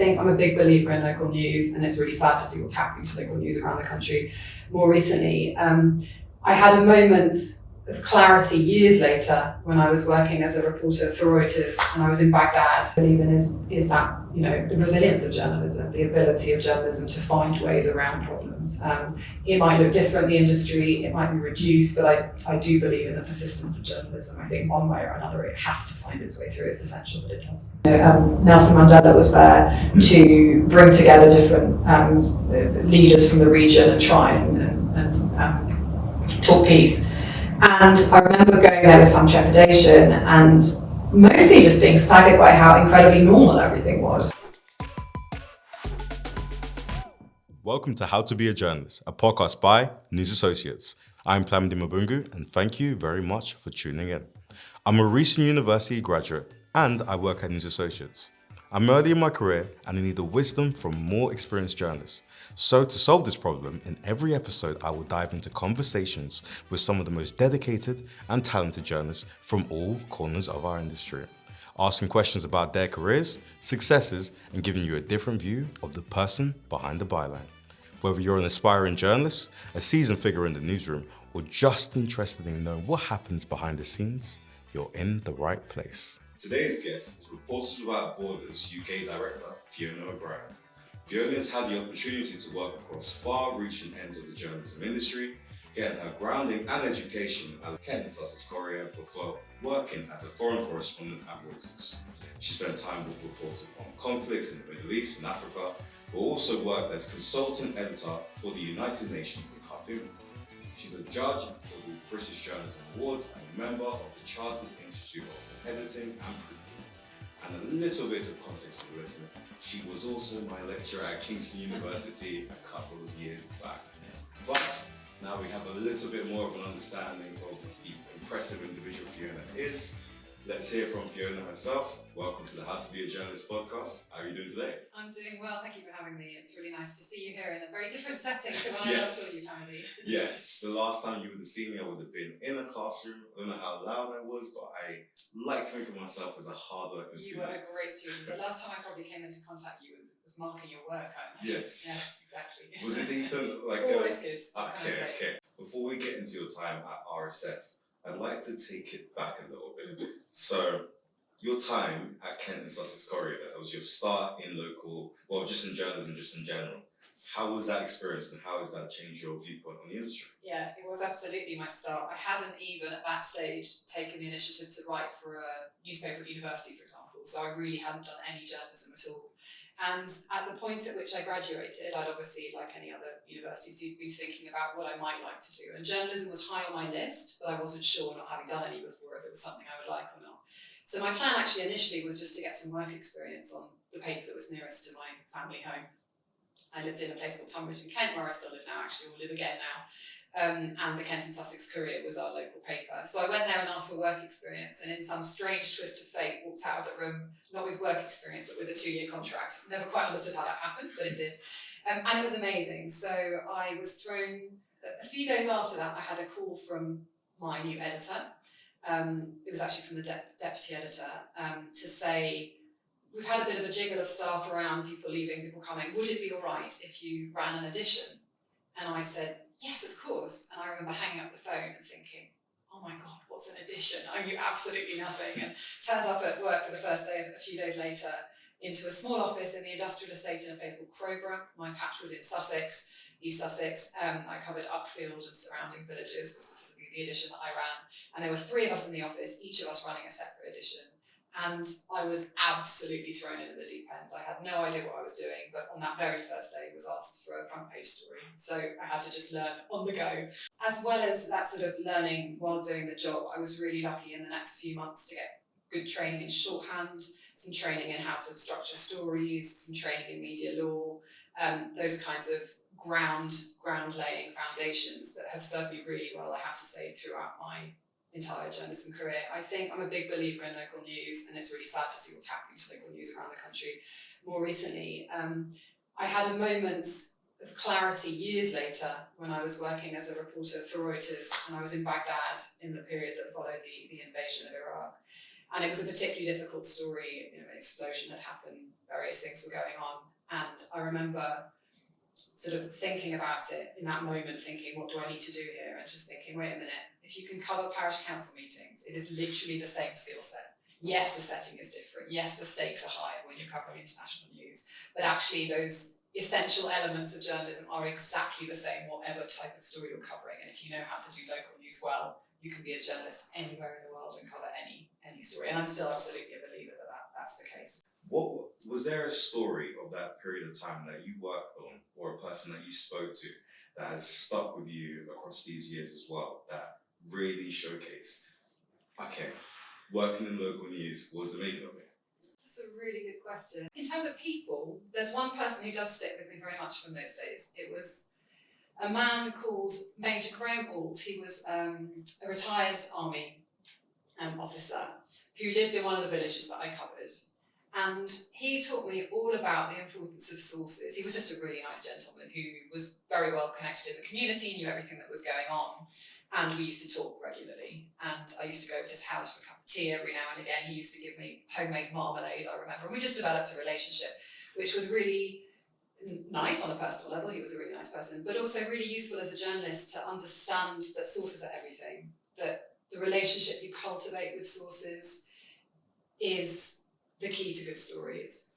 think I'm a big believer in local news, and it's really sad to see what's happening to local news around the country more recently. I had a moment of clarity years later when I was working as a reporter for Reuters and I was in Baghdad. What I believe in is that, the resilience of journalism, the ability of journalism to find ways around problems. It might look different, the industry, it might be reduced, but I do believe in the persistence of journalism. I think one way or another it has to find its way through. It's essential that it does. Nelson Mandela was there to bring together different leaders from the region and try and talk peace. And I remember going there with some trepidation and mostly just being staggered by how incredibly normal everything was. Welcome to How to Be a Journalist, a podcast by News Associates. I'm Plamedi Mbungu, and thank you very much for tuning in. I'm a recent university graduate and I work at News Associates. I'm early in my career and I need the wisdom from more experienced journalists. So to solve this problem, in every episode I will dive into conversations with some of the most dedicated and talented journalists from all corners of our industry, asking questions about their careers, successes, and giving you a different view of the person behind the byline. Whether you're an aspiring journalist, a seasoned figure in the newsroom, or just interested in knowing what happens behind the scenes, you're in the right place. Today's guest is Reporters Without Borders UK Director Fiona O Brien. Fiona has had the opportunity to work across far-reaching ends of the journalism industry, getting her grounding and education at Kent and Sussex Courier before working as a foreign correspondent at Reuters. She spent time reporting on conflicts in the Middle East and Africa, but also worked as consultant editor for the United Nations in Khartoum. She's a judge for the British Journalism Awards and a member of the Chartered Institute of Editing and Proofreading. And a little bit of context for the listeners, she was also my lecturer at Kingston University a couple of years back. But now we have a little bit more of an understanding of the impressive individual Fiona is. Let's hear from Fiona herself. Welcome to the How to Be a Journalist podcast. How are you doing today? I'm doing well, thank you for having me. It's really nice to see you here in a very different setting to when I last saw you, Plamedi. Yes, the last time you would have seen me, I would have been in a classroom. I don't know how loud I was, but I like to think of myself as a hard worker. You were a great student. The last time I probably came into contact with you was marking your work, I imagine. Yes. Yeah, exactly. Was it decent? Always good. Okay. Before we get into your time at RSF, I'd like to take it back a little bit. Mm-hmm. So, your time at Kent and Sussex Courier, that was your start in local, well, just in journalism, just in general. How was that experience and how has that changed your viewpoint on the industry? Yeah, it was absolutely my start. I hadn't even at that stage taken the initiative to write for a newspaper at university, for example. So I really hadn't done any journalism at all. And at the point at which I graduated, I'd obviously, like any other university student, been thinking about what I might like to do. And journalism was high on my list, but I wasn't sure, not having done any before, if it was something I would like or not. So my plan actually initially was just to get some work experience on the paper that was nearest to my family home. I lived in a place called Tunbridge in Kent, where I still live now, actually, or live again now. And the Kent and Sussex Courier was our local paper. So I went there and asked for work experience, and in some strange twist of fate, walked out of the room, not with work experience, but with a 2-year contract. Never quite understood how that happened, but it did. And it was amazing. So I was thrown, a few days after that, I had a call from my new editor. It was actually from the deputy editor, to say, we've had a bit of a jiggle of staff around, people leaving, people coming. Would it be all right if you ran an edition? And I said, yes, of course. And I remember hanging up the phone and thinking, oh my God, what's an edition? I knew absolutely nothing. And turned up at work for the first day, a few days later, into a small office in the industrial estate in a place called Crowborough. My patch was in Sussex, East Sussex. I covered Uckfield and surrounding villages, because this was the edition that I ran. And there were 3 of us in the office, each of us running a separate edition. And I was absolutely thrown into the deep end. I had no idea what I was doing, but on that very first day was asked for a front page story. So I had to just learn on the go. As well as that sort of learning while doing the job, I was really lucky in the next few months to get good training in shorthand, some training in how to structure stories, some training in media law, those kinds of ground laying foundations that have served me really well, I have to say, throughout my entire journalism career. I think I'm a big believer in local news, and it's really sad to see what's happening to local news around the country more recently. I had a moment of clarity years later when I was working as a reporter for Reuters, and I was in Baghdad in the period that followed the invasion of Iraq. And it was a particularly difficult story. An explosion had happened various things were going on. And I remember sort of thinking about it in that moment, thinking, what do I need to do here? And just thinking, wait a minute, if you can cover parish council meetings, it is literally the same skill set. Yes, the setting is different. Yes, the stakes are higher when you're covering international news, but actually those essential elements of journalism are exactly the same, whatever type of story you're covering. And if you know how to do local news well, you can be a journalist anywhere in the world and cover any story. And I'm still absolutely a believer that that's the case. What was there a story of that period of time that you worked on, or a person that you spoke to, that has stuck with you across these years as well, that really showcased, okay, working in local news was the making of it? That's a really good question. In terms of people, there's one person who does stick with me very much from those days. It was a man called Major Graham Alt. He was a retired army officer who lived in one of the villages that I covered. And he taught me all about the importance of sources. He was just a really nice gentleman who was very well connected in the community, knew everything that was going on. And we used to talk regularly. And I used to go over to his house for a cup of tea every now and again. He used to give me homemade marmalade, I remember. And we just developed a relationship, which was really nice on a personal level. He was a really nice person, but also really useful as a journalist to understand that sources are everything, that the relationship you cultivate with sources is the key to good stories.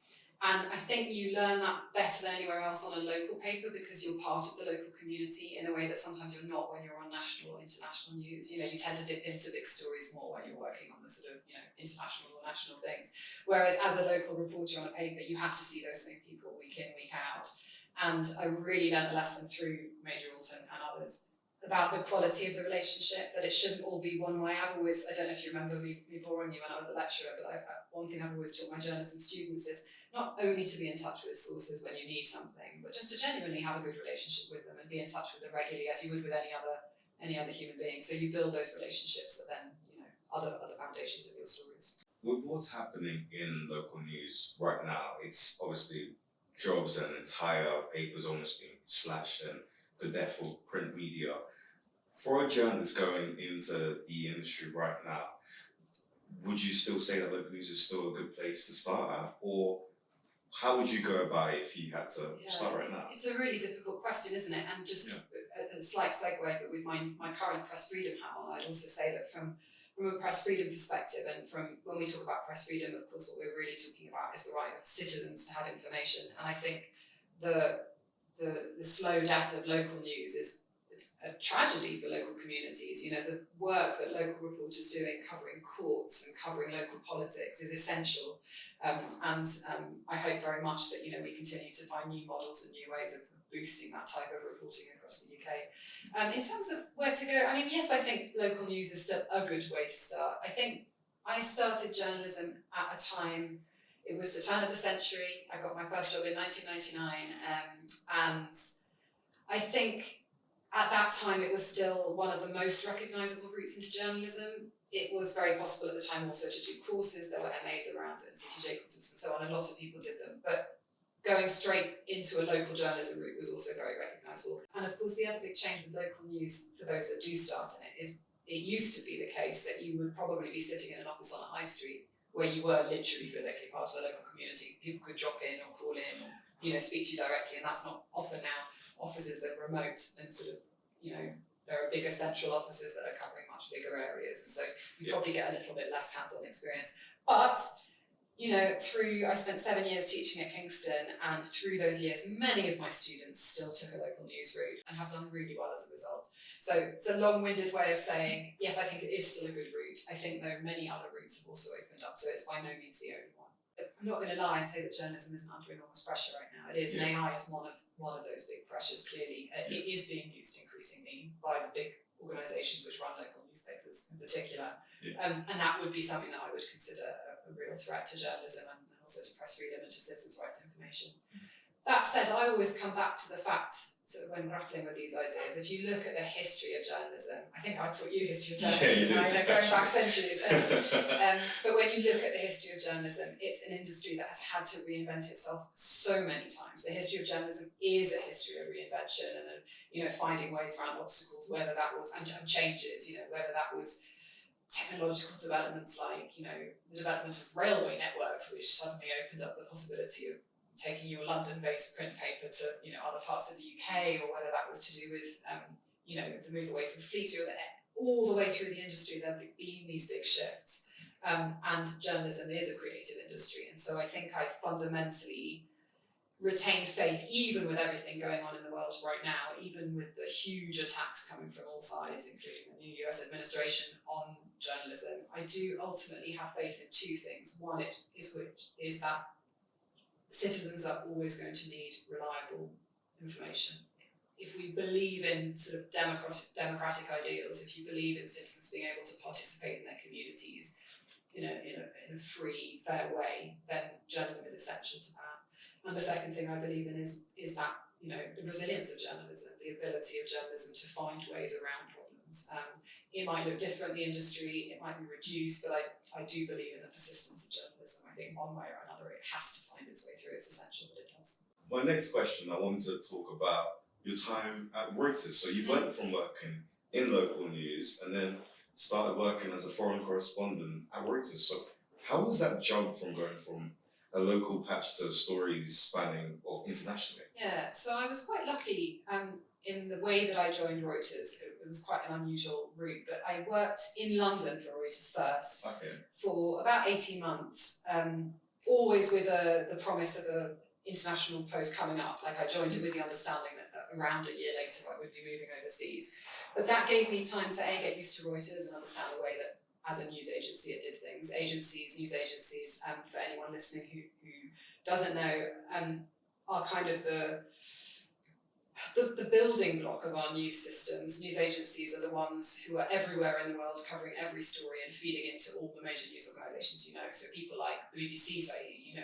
And I think you learn that better than anywhere else on a local paper because you're part of the local community in a way that sometimes you're not when you're on national or international news. You know, you tend to dip into big stories more when you're working on the sort of, you know, international or national things. Whereas as a local reporter on a paper, you have to see those same people week in, week out. And I really learned a lesson through Major Alton and others about the quality of the relationship, that it shouldn't all be one way. I don't know if you remember me boring you when I was a lecturer, but one thing I've always taught my journalism students is not only to be in touch with sources when you need something, but just to genuinely have a good relationship with them and be in touch with them regularly as you would with any other human being. So you build those relationships that then, you know, other foundations of your stories. With what's happening in local news right now, it's obviously jobs and entire papers almost being slashed and the death of print media. For a journalist going into the industry right now, would you still say that local news is still a good place to start at? Or how would you go about it if you had to start right now? It's a really difficult question, isn't it? And just a slight segue, but with my current press freedom hat on, I'd also say that from a press freedom perspective, and from when we talk about press freedom, of course, what we're really talking about is the right of citizens to have information. And I think the slow death of local news is a tragedy for local communities. You know, the work that local reporters do in covering courts and covering local politics is essential. And I hope very much that, you know, we continue to find new models and new ways of boosting that type of reporting across the UK. In terms of where to go, I mean, yes, I think local news is still a good way to start. I think I started journalism at a time, it was the turn of the century. I got my first job in 1999, and I think at that time it was still one of the most recognisable routes into journalism. It was very possible at the time also to do courses. There were MAs around and CTJ courses and so on, and lots of people did them. But going straight into a local journalism route was also very recognisable. And of course, the other big change with local news, for those that do start in it, is it used to be the case that you would probably be sitting in an office on a high street where you were literally physically part of the local community. People could drop in or call in or, you know, speak to you directly, and that's not often now. Offices that are remote and sort of, you know, there are bigger central offices that are covering much bigger areas, and so you probably get a little bit less hands-on experience. But, you know, I spent 7 years teaching at Kingston, and through those years, many of my students still took a local news route and have done really well as a result. So it's a long-winded way of saying, yes, I think it is still a good route. I think, though, many other routes have also opened up, so it's by no means the only one. I'm not going to lie and say that journalism isn't under enormous pressure right now. It is, and AI is one of those big pressures, clearly. It is being used increasingly by the big organisations which run local newspapers in particular. And that would be something that I would consider a real threat to journalism and also to press freedom and to citizens' right to information. That said, I always come back to the fact, sort of when grappling with these ideas, if you look at the history of journalism, I think I taught you history of journalism, going back centuries. But when you look at the history of journalism, it's an industry that has had to reinvent itself so many times. The history of journalism is a history of reinvention and, you know, finding ways around obstacles, whether that was, and changes, you know, whether that was technological developments like, the development of railway networks, which suddenly opened up the possibility of taking your London-based print paper to, other parts of the UK, or whether that was to do with, the move away from fleet, all the way through the industry, there have been these big shifts. And journalism is a creative industry. And so I think I fundamentally retain faith, even with everything going on in the world right now, even with the huge attacks coming from all sides, including the new US administration on journalism. I do ultimately have faith in two things. One is that citizens are always going to need reliable information. If we believe in sort of democratic ideals, if you believe in citizens being able to participate in their communities in a free, fair way, then journalism is essential to that. And the second thing I believe in is that the resilience of journalism, the ability of journalism to find ways around problems. It might look different, the industry, it might be reduced, but I do believe in the persistence of journalism. I think one way or another it has to find its way through. It's essential that it does. My next question, I wanted to talk about your time at Reuters. So you went from working in local news and then started working as a foreign correspondent at Reuters. So how was that jump from going from a local patch to stories spanning internationally? Yeah, so I was quite lucky in the way that I joined Reuters. It was quite an unusual route, but I worked in London for Reuters first for about 18 months, always with the promise of an international post coming up. Like I joined it with the understanding that around a year later I would be moving overseas. But that gave me time to get used to Reuters and understand the way that as a news agency it did things. News agencies, for anyone listening who doesn't know, are kind of the building block of our news systems. News agencies are the ones who are everywhere in the world, covering every story and feeding into all the major news organisations So people like the BBC, say,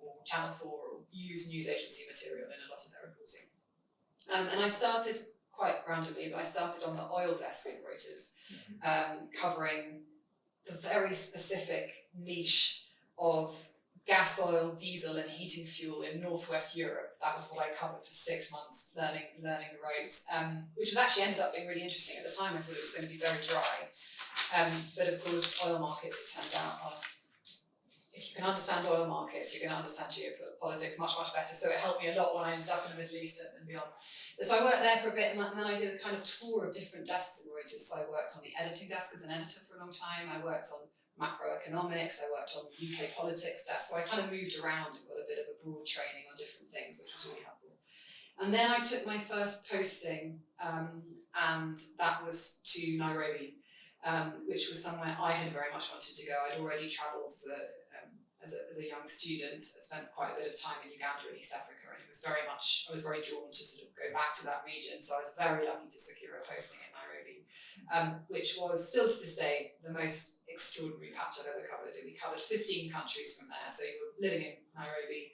or Channel 4, or use news agency material in a lot of their reporting. And I started quite randomly, but I started on the oil desk at Reuters, covering the very specific niche of gas, oil, diesel and heating fuel in northwest Europe. That was what I covered for 6 months, learning the ropes, which was actually ended up being really interesting. At the time I thought it was going to be very dry, but of course oil markets, it turns out, if you can understand oil markets, you're going to understand geopolitics much better. So it helped me a lot when I ended up in the Middle East and beyond. So I worked there for a bit, and then I did a kind of tour of different desks in Reuters. So I worked on the editing desk as an editor for a long time. I worked on macroeconomics. I worked on UK politics desk. So I kind of moved around and got a bit of a broad training on different things, which was really helpful. And then I took my first posting, and that was to Nairobi, which was somewhere I had very much wanted to go. I'd already travelled as a young student. I spent quite a bit of time in Uganda and East Africa, and I was very drawn to sort of go back to that region. So I was very lucky to secure a posting in Nairobi, which was still to this day the most extraordinary patch I've ever covered. We covered 15 countries from there. So you were living in Nairobi,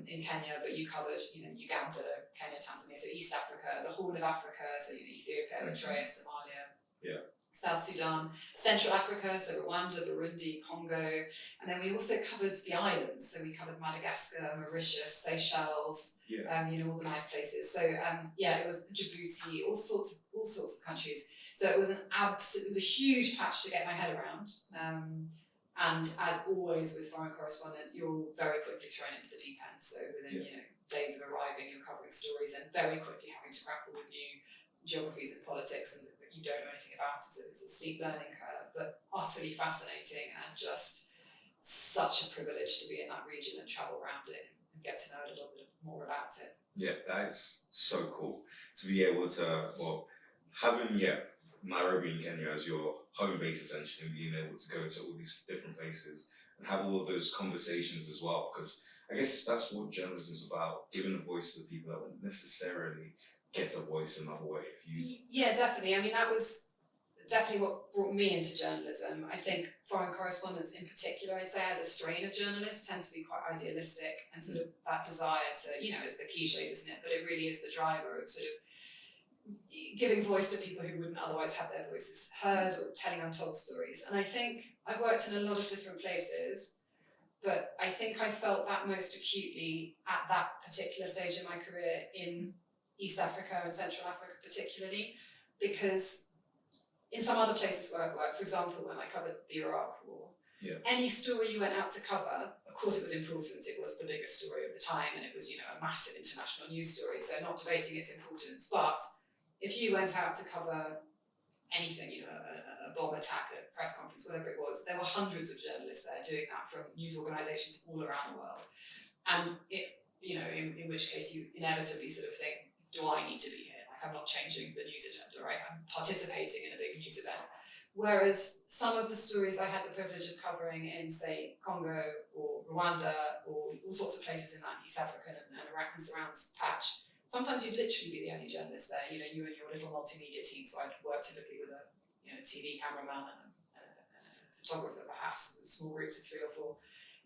in Kenya, but you covered, Uganda, Kenya, Tanzania, so East Africa, the Horn of Africa, so Ethiopia, Eritrea, Somalia. South Sudan, Central Africa, so Rwanda, Burundi, Congo, and then we also covered the islands. So we covered Madagascar, Mauritius, Seychelles, all the nice places. So it was Djibouti, all sorts of countries. So it was a huge patch to get my head around. And as always with foreign correspondents, you're very quickly thrown into the deep end. So within days of arriving, you're covering stories and very quickly having to grapple with new geographies and politics and you don't know anything about it. So it's a steep learning curve, but utterly fascinating and just such a privilege to be in that region and travel around it and get to know a little bit more about it. Yeah, that's so cool to be able to, having Nairobi in Kenya as your home base essentially, and being able to go to all these different places and have all of those conversations as well, because I guess that's what journalism is about, giving a voice to the people that don't necessarily get a voice another way. Yeah, definitely. I mean, that was definitely what brought me into journalism. I think foreign correspondents in particular, I'd say as a strain of journalists, tend to be quite idealistic and sort of that desire to, it's the cliches, isn't it? But it really is the driver of sort of giving voice to people who wouldn't otherwise have their voices heard or telling untold stories. And I think I've worked in a lot of different places, but I think I felt that most acutely at that particular stage in my career in East Africa and Central Africa particularly, because in some other places where I've worked, for example, when I covered the Iraq War, any story you went out to cover, of course it was important, it was the biggest story of the time, and it was, you know, a massive international news story, so not debating its importance, but if you went out to cover anything, you know, a bomb attack, a press conference, whatever it was, there were hundreds of journalists there doing that from news organisations all around the world. And it, you know, in which case you inevitably sort of think, do I need to be here? Like, I'm not changing the news agenda, right? I'm participating in a big news event. Whereas some of the stories I had the privilege of covering in, say, Congo or Rwanda or all sorts of places in that East African and Iraq and surrounds patch, sometimes you'd literally be the only journalist there, you know, you and your little multimedia team. So I'd work typically with a, you know, TV cameraman and a photographer, perhaps, small groups of 3 or 4.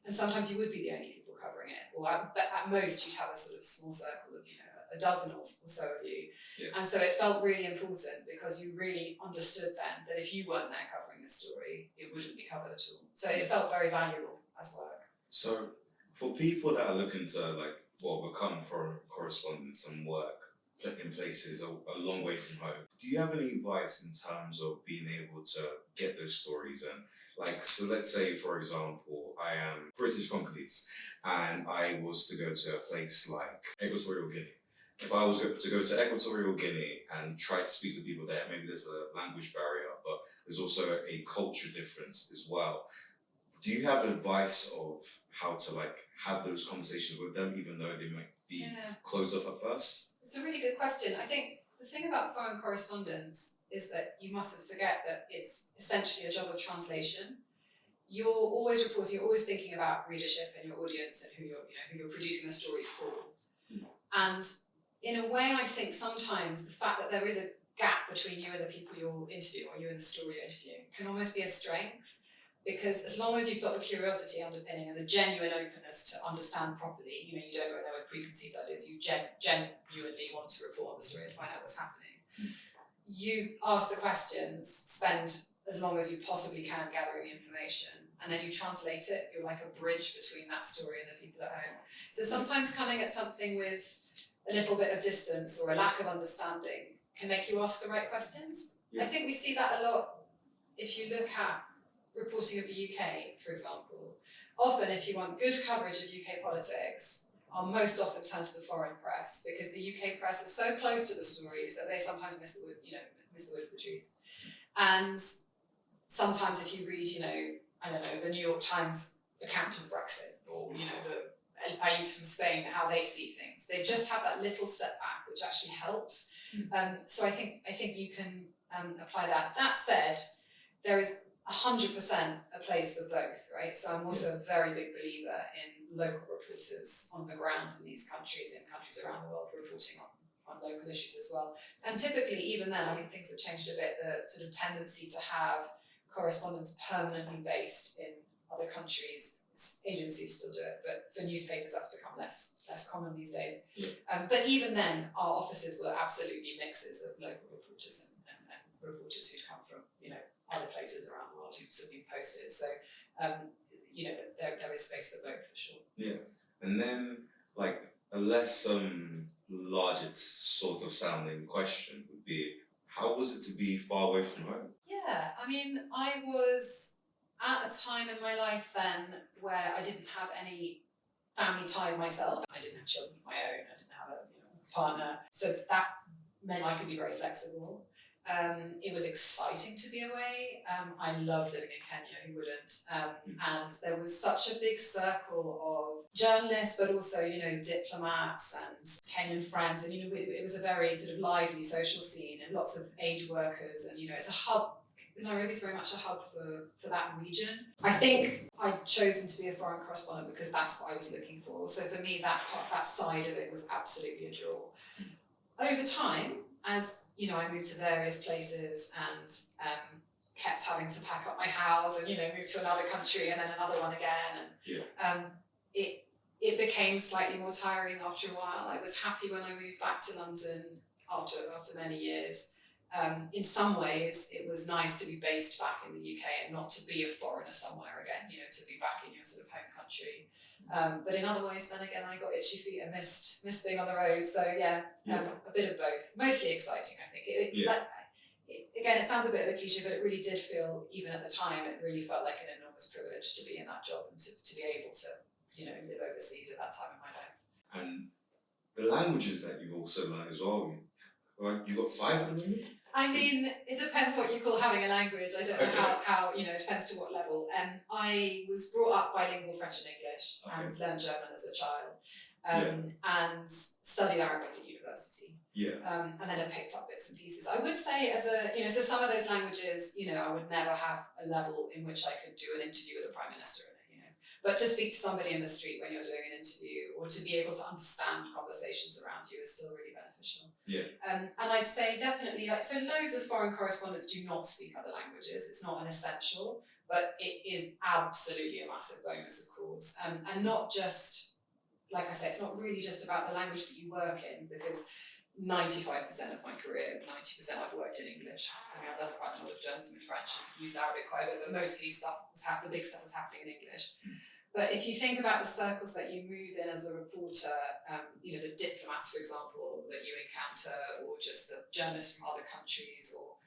And sometimes you would be the only people covering it. Or at most, you'd have a sort of small circle of, you know, a dozen or so of you. Yeah. And so it felt really important because you really understood then that if you weren't there covering the story, it wouldn't be covered at all. So it felt very valuable as work. So for people that are looking to become foreign correspondents and work in places a long way from home, do you have any advice in terms of being able to get those stories? And so let's say, for example, I am British Congolese and I was to go to a place like Equatorial Guinea. If I was to go to Equatorial Guinea and try to speak to people there, maybe there's a language barrier, but there's also a culture difference as well. Do you have advice of how to have those conversations with them, even though they might be closed off at first? It's a really good question. I think the thing about foreign correspondence is that you mustn't forget that it's essentially a job of translation. You're always reporting, you're always thinking about readership and your audience and who you're producing the story for. And in a way, I think sometimes the fact that there is a gap between you and the people you're interviewing, or you and the story you're interviewing, can almost be a strength. Because as long as you've got the curiosity underpinning and the genuine openness to understand properly, you know, you don't go there with preconceived ideas, you genuinely want to report on the story and find out what's happening. You ask the questions, spend as long as you possibly can gathering the information, and then you translate it. You're like a bridge between that story and the people at home. So sometimes coming at something with a little bit of distance or a lack of understanding can make you ask the right questions. Yeah. I think we see that a lot if you look at reporting of the UK, for example. Often, if you want good coverage of UK politics, I'll most often turn to the foreign press, because the UK press is so close to the stories that they sometimes miss the wood for the trees. And sometimes if you read, the New York Times account of Brexit, or, the El País from Spain, how they see things, they just have that little step back, which actually helps. So I think you can apply that. That said, there is 100% a place for both, right? So I'm also a very big believer in local reporters on the ground in these countries, in countries around the world, reporting on local issues as well. And typically, even then, I mean, things have changed a bit, the sort of tendency to have correspondents permanently based in other countries. Agencies still do it, but for newspapers, that's become less common these days. But even then, our offices were absolutely mixes of local reporters and reporters who'd come from, other places around the world who've been posted. So, there is space for both, for sure. Yeah. And then, a less larger sort of sounding question would be, how was it to be far away from home? Yeah, I mean, I was at a time in my life then where I didn't have any family ties myself. I didn't have children of my own. I didn't have a partner. So that meant I could be very flexible. It was exciting to be away. I loved living in Kenya, who wouldn't? And there was such a big circle of journalists, but also, diplomats and Kenyan friends. And, it was a very sort of lively social scene and lots of aid workers. And, it's a hub. Nairobi is very much a hub for that region. I think I'd chosen to be a foreign correspondent because that's what I was looking for. So for me, that side of it was absolutely a draw. Over time, as I moved to various places and kept having to pack up my house and move to another country and then another one again, and it became slightly more tiring after a while. I was happy when I moved back to London after many years. In some ways, it was nice to be based back in the UK and not to be a foreigner somewhere again, to be back in your sort of home country. But in other ways, then again, I got itchy feet and missed being on the road. So a bit of both. Mostly exciting, I think. again, it sounds a bit of a cliche, but it really did feel, even at the time, it really felt like an enormous privilege to be in that job and to be able to, live overseas at that time in my life. And the languages that you also learned as well, right? You got 5 at the moment? I mean, it depends what you call having a language. I don't know how it depends to what level. I was brought up bilingual French and English and learned German as a child and studied Arabic at university. And then I picked up bits and pieces. I would say so some of those languages, I would never have a level in which I could do an interview with the Prime Minister in it, But to speak to somebody in the street when you're doing an interview or to be able to understand conversations around you is still really beneficial. And I'd say definitely, loads of foreign correspondents do not speak other languages. It's not an essential, but it is absolutely a massive bonus, of course. And not just, like I said, it's not really just about the language that you work in, because 95% of my career, 90% I've worked in English. I mean, I've done quite a lot of journalism in French and used Arabic quite a bit, but mostly the big stuff was happening in English. But if you think about the circles that you move in as a reporter, the diplomats, for example, that you encounter, or just the journalists from other countries, or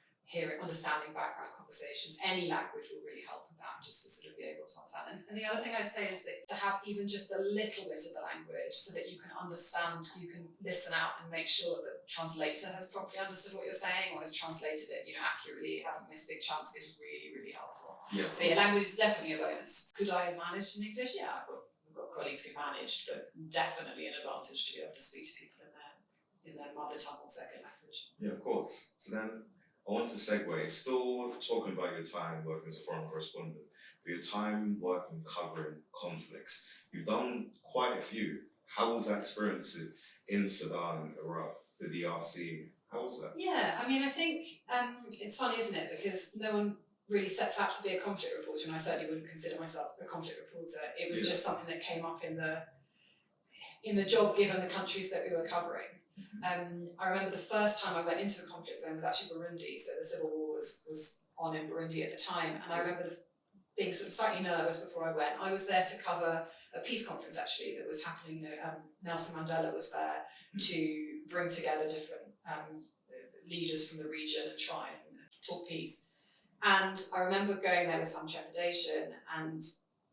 understanding background conversations, any language will really help with that, just to sort of be able to understand. And the other thing I'd say is that to have even just a little bit of the language so that you can understand, you can listen out and make sure that the translator has properly understood what you're saying or has translated it, accurately, hasn't missed big chunks, is really, really helpful. So language is definitely a bonus. Could I have managed in English? Yeah, I've got colleagues who managed, but definitely an advantage to be able to speak to people in their mother tongue or second language. Yeah, of course. So then I want to segue, still talking about your time working as a foreign correspondent, but your time working covering conflicts. You've done quite a few. How was that experience in Sudan, Iraq, the DRC? How was that? Yeah, I mean, I think it's funny, isn't it? Because no one really sets out to be a conflict reporter, and I certainly wouldn't consider myself a conflict reporter. It was just something that came up in the job, given the countries that we were covering. I remember the first time I went into a conflict zone was actually Burundi, so the civil war was on in Burundi at the time, and I remember being sort of slightly nervous before I went. I was there to cover a peace conference actually that was happening. Nelson Mandela was there to bring together different leaders from the region and try and talk peace. And I remember going there with some trepidation and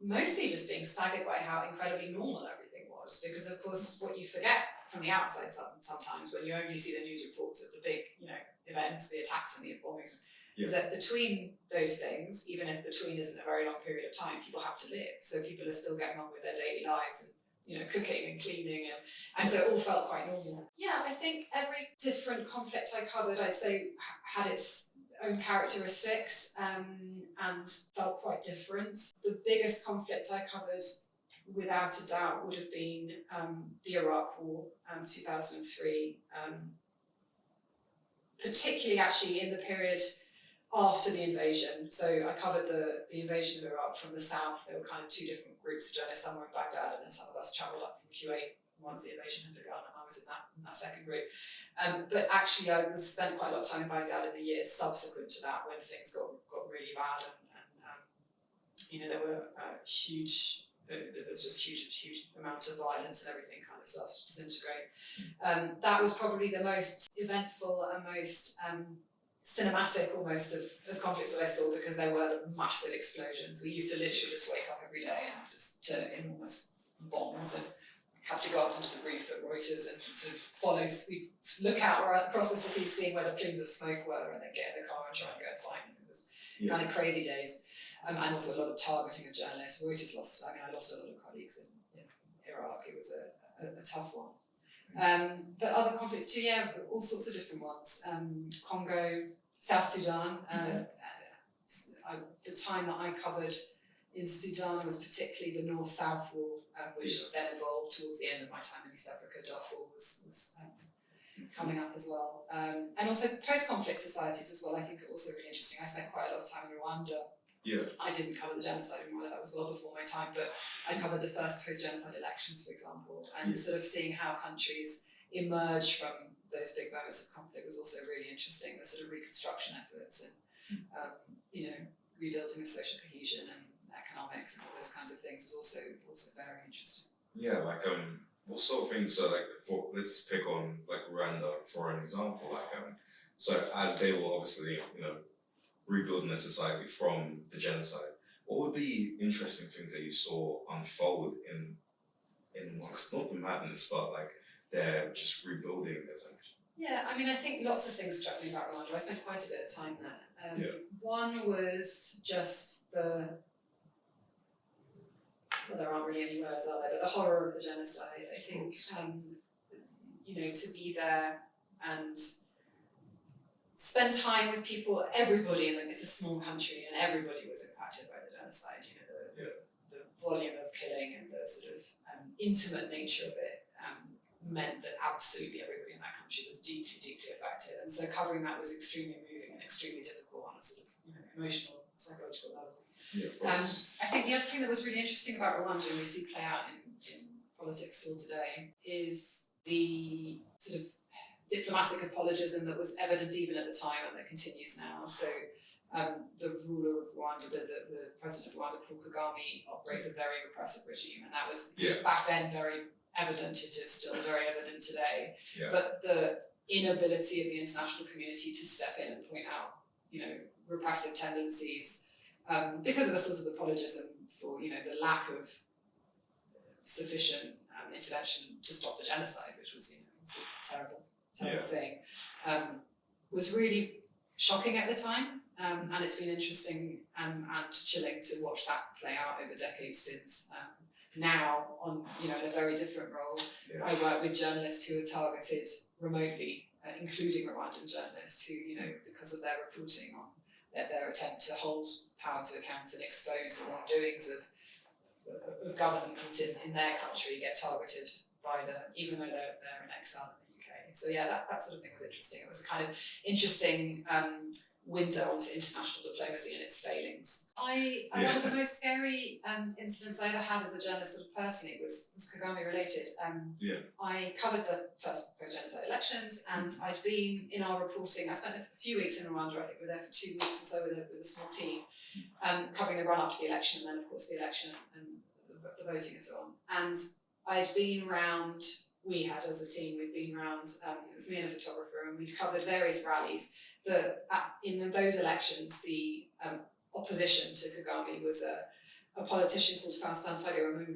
mostly just being staggered by how incredibly normal everything was, because of course what you forget from the outside sometimes when you only see the news reports of the big events, the attacks and the bombings, is that between those things, even if between isn't a very long period of time, people have to live. So people are still getting on with their daily lives and cooking and cleaning, and so it all felt quite normal. Yeah, I think every different conflict I covered, I'd say, had its own characteristics and felt quite different. The biggest conflict I covered, without a doubt, would have been the Iraq War, 2003, particularly actually in the period after the invasion. So I covered the invasion of Iraq from the south. There were kind of two different groups of journalists. Some were in Baghdad, and then some of us travelled up from Kuwait once the invasion had begun, and I was in that second group. But actually I spent quite a lot of time in Baghdad in the years subsequent to that, when things got really bad and there were there was just huge amount of violence and everything kind of started to disintegrate. That was probably the most eventful and most cinematic almost of conflicts that I saw, because there were massive explosions. We used to literally just wake up every day and just to enormous bombs, and had to go up onto the roof at Reuters and sort of look out across the city, seeing where the plumes of smoke were, and then get in the car and try and go and find them. It was kind of crazy days. And also a lot of targeting of journalists. Reuters I lost a lot of colleagues in Iraq. It was a tough one. But other conflicts too, all sorts of different ones. Congo, South Sudan. The time that I covered in Sudan was particularly the North-South war, which then evolved towards the end of my time in East Africa. Darfur was coming up as well. And also post-conflict societies as well, I think are also really interesting. I spent quite a lot of time in Rwanda. I didn't cover the genocide in Rwanda, that was well before my time, but I covered the first post-genocide elections, for example, and sort of seeing how countries emerge from those big moments of conflict was also really interesting. The sort of reconstruction efforts and rebuilding of social cohesion and economics and all those kinds of things is also very interesting. Yeah, what sort of things? So let's pick on Rwanda for an example. So as they were obviously, rebuilding their society from the genocide, what were the interesting things that you saw unfold in amongst not the madness, but like they're just rebuilding essentially? Yeah, I mean, I think lots of things struck me about Rwanda. I spent quite a bit of time there. One was just well, there aren't really any words, are there? But the horror of the genocide. I think, to be there and spend time with people, everybody, and it's a small country, and everybody was impacted by the genocide. The volume of killing and the sort of intimate nature of it meant that absolutely everybody in that country was deeply, deeply affected. And so covering that was extremely moving and extremely difficult on a sort of emotional, psychological level. Yeah, of course. I think the other thing that was really interesting about Rwanda, and we see play out in politics still today, is the sort of diplomatic apologism that was evident even at the time and that continues now. So the ruler of Rwanda, the president of Rwanda, Paul Kagame, operates a very repressive regime, and that was back then very evident. It is still very evident today. Yeah. But the inability of the international community to step in and point out, repressive tendencies, because of a sort of apologism for, the lack of sufficient intervention to stop the genocide, which was, a terrible thing, was really shocking at the time. And it's been interesting and chilling to watch that play out over decades since. Now, on in a very different role, I work with journalists who are targeted remotely, including Rwandan journalists who, because of their reporting on their attempt to hold power to account and expose the wrongdoings of government in their country, get targeted by even though they're in exile in the UK. So that sort of thing was interesting. It was a kind of interesting window onto international diplomacy and its failings. One of the most scary incidents I ever had as a journalist, sort of personally, was Kagame related. I covered the first post-genocide elections, and I'd been in our reporting. I spent a few weeks in Rwanda. I think we were there for 2 weeks or so with a small team, covering the run up to the election, and then of course the election and the voting and so on. And I'd been round. We had as a team. We'd been round. It was me and a photographer, and we'd covered various rallies. In those elections, the opposition to Kagame was a politician called Mbungu.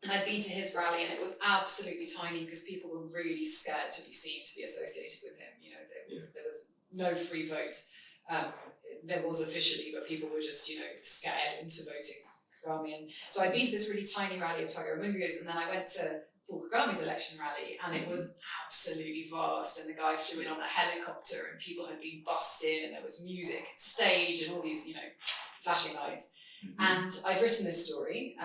And I'd been to his rally, and it was absolutely tiny because people were really scared to be seen to be associated with him. There was no free vote. There was officially, but people were just, scared into voting Kagame. And so I'd been to this really tiny rally of Mbungu's, and then I went to Paul Kagame's election rally, and it was absolutely vast, and the guy flew in on a helicopter, and people had been bussed in, and there was music and stage and all these, flashing lights. And I'd written this story,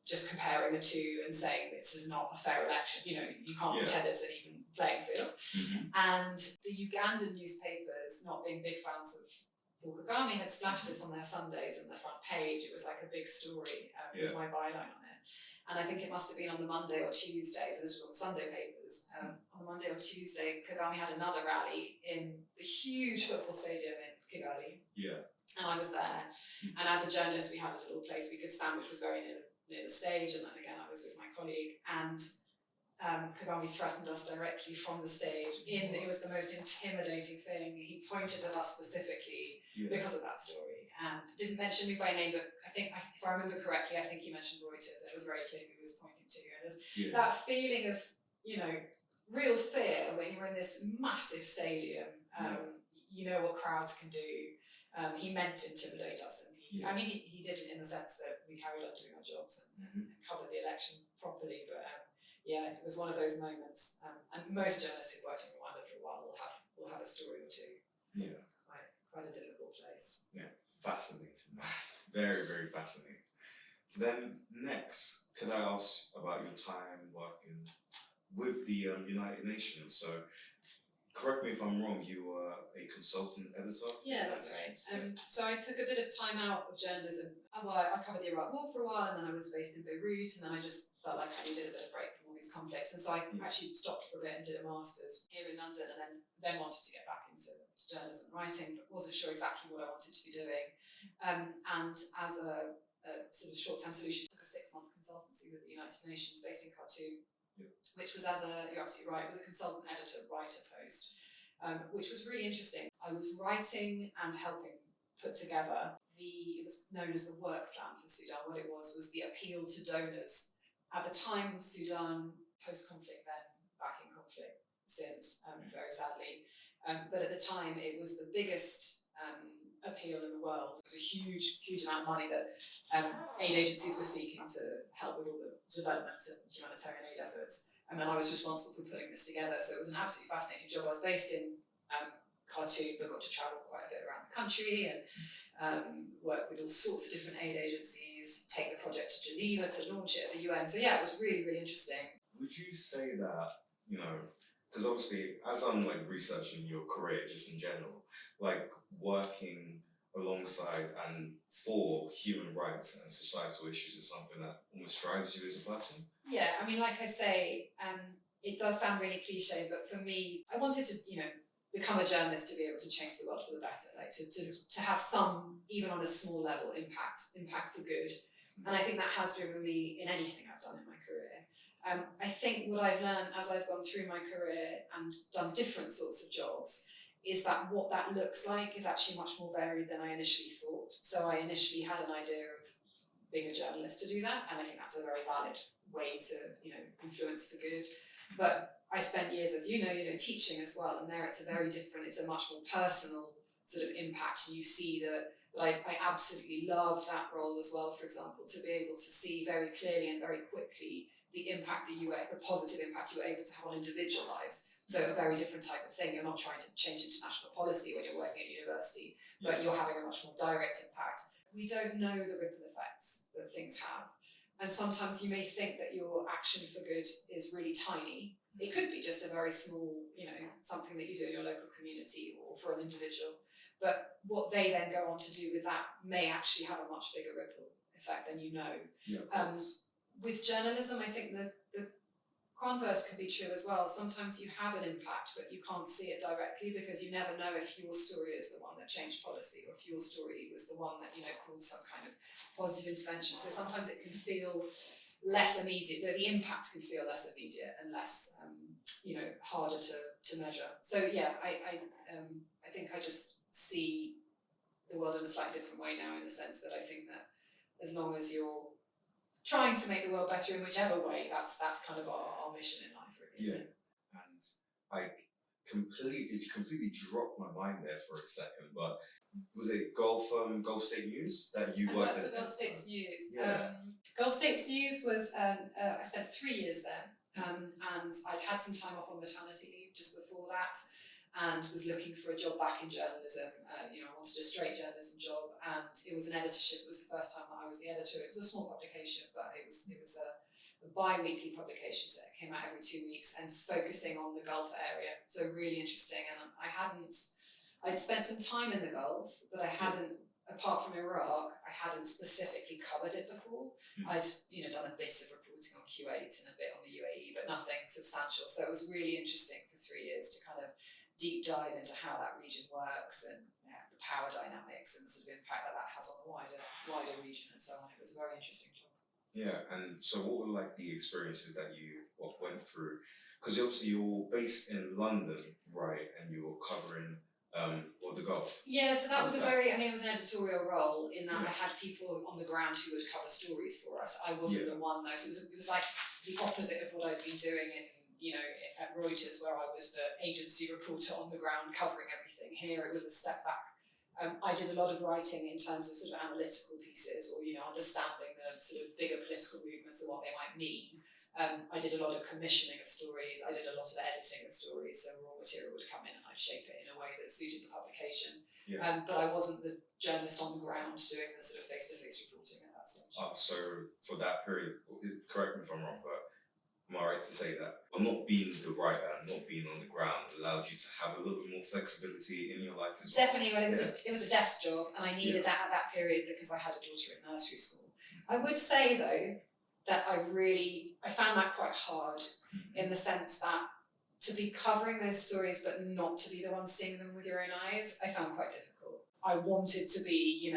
just comparing the two and saying this is not a fair election, you can't pretend it's an even playing field. And the Ugandan newspapers, not being big fans of Paul Kagame, had splashed this on their Sundays on their front page. It was like a big story with my byline on it. And I think it must have been on the Monday or Tuesday, so this was on the Sunday papers. On the Monday or Tuesday, Kagame had another rally in the huge football stadium in Kigali. And I was there. And as a journalist, we had a little place we could stand, which was very near the stage. And then again, I was with my colleague. And Kagame threatened us directly from the stage. It was the most intimidating thing. He pointed at us specifically because of that story. And didn't mention me by name, but I think, if I remember correctly, I think he mentioned Reuters. It was very clear who he was pointing to. And there's that feeling of, real fear when you're in this massive stadium. You know what crowds can do. He meant to intimidate us. And he didn't, in the sense that we carried on doing our jobs and covered the election properly. But it was one of those moments. And most journalists who've worked in Rwanda for a while will have a story or two. Quite a difficult place. Fascinating. Very, very fascinating. So then next, could I ask about your time working with the United Nations? So correct me if I'm wrong, you were a consultant editor? Yeah, that's right. So I took a bit of time out of journalism. I covered the Iraq War for a while, and then I was based in Beirut, and then I just felt like I needed a bit of break from all these conflicts. And so I actually stopped for a bit and did a master's here in London, and then wanted to get back into journalism writing, but wasn't sure exactly what I wanted to be doing. And as a sort of short-term solution, took a 6-month consultancy with the United Nations based in Khartoum, which was you're absolutely right, it was a consultant editor writer post. which was really interesting. I was writing and helping put together it was known as the work plan for Sudan. What it was the appeal to donors. At the time, Sudan, post-conflict then, back in conflict since, very sadly. But at the time, it was the biggest appeal in the world. It was a huge, huge amount of money that aid agencies were seeking to help with all the development and humanitarian aid efforts. And then I was responsible for putting this together. So it was an absolutely fascinating job. I was based in Khartoum, but got to travel quite a bit around the country and work with all sorts of different aid agencies, take the project to Geneva to launch it at the UN. So yeah, it was really, really interesting. Would you say that, because obviously as I'm researching your career just in general, working alongside and for human rights and societal issues is something that almost drives you as a person? Yeah, I mean, like I say, it does sound really cliche, but for me, I wanted to, become a journalist to be able to change the world for the better, to have some, even on a small level, impact for good. And I think that has driven me in anything I've done in my career. I think what I've learned as I've gone through my career and done different sorts of jobs is that what that looks like is actually much more varied than I initially thought. So I initially had an idea of being a journalist to do that, and I think that's a very valid way to, influence for good. But I spent years, as you know, teaching as well, and there it's a much more personal sort of impact. And you see that I absolutely love that role as well, for example, to be able to see very clearly and very quickly the impact the positive impact you were able to have on individual lives. So a very different type of thing. You're not trying to change international policy when you're working at university, but you're having a much more direct impact. We don't know the ripple effects that things have. And sometimes you may think that your action for good is really tiny. It could be just a very small, something that you do in your local community or for an individual. But what they then go on to do with that may actually have a much bigger ripple effect than you know. Yeah, with journalism, I think the converse can be true as well. Sometimes you have an impact, but you can't see it directly because you never know if your story is the one that changed policy or if your story was the one that, caused some kind of positive intervention. So sometimes it can feel less immediate, the impact can feel less immediate and less, harder to measure. So yeah, I think I just see the world in a slightly different way now, in the sense that I think that as long as you're trying to make the world better in whichever way, that's kind of our mission in life, really, isn't it? And I completely dropped my mind there for a second, but was it Gulf State News that you worked as? Gulf States News. Yeah. Gulf States News was, I spent 3 years there, and I'd had some time off on maternity leave just before that, and was looking for a job back in journalism. I wanted a straight journalism job, and it was an editorship. It was the first time that I was the editor. It was a small publication, but it was a bi-weekly publication, so it came out every 2 weeks and focusing on the Gulf area. So really interesting. And I'd spent some time in the Gulf, but I hadn't, apart from Iraq, I hadn't specifically covered it before. I'd done a bit of reporting on Kuwait and a bit on the UAE, but nothing substantial. So it was really interesting for 3 years to kind of deep dive into how that region works and the power dynamics and the sort of impact that has on the wider region and so on. It was a very interesting job. Yeah, and so what were the experiences that you went through? Because obviously you're based in London, right, and you were covering the Gulf. Yeah, so that was it was an editorial role in that I had people on the ground who would cover stories for us. I wasn't the one though, so it was like the opposite of what I'd been doing at Reuters, where I was the agency reporter on the ground covering everything. Here it was a step back. I did a lot of writing in terms of sort of analytical pieces or, understanding the sort of bigger political movements and what they might mean. I did a lot of commissioning of stories. I did a lot of editing of stories, so raw material would come in and I'd shape it in a way that suited the publication. Yeah. But I wasn't the journalist on the ground doing the sort of face-to-face reporting at that stage. So for that period, correct me if I'm wrong, but am I right to say that not being the writer and not being on the ground allowed you to have a little bit more flexibility in your life as well? Definitely. Well, it was a desk job, and I needed that at that period because I had a daughter at nursery school. I would say though that I found that quite hard in the sense that to be covering those stories but not to be the one seeing them with your own eyes, I found quite difficult. I wanted to be,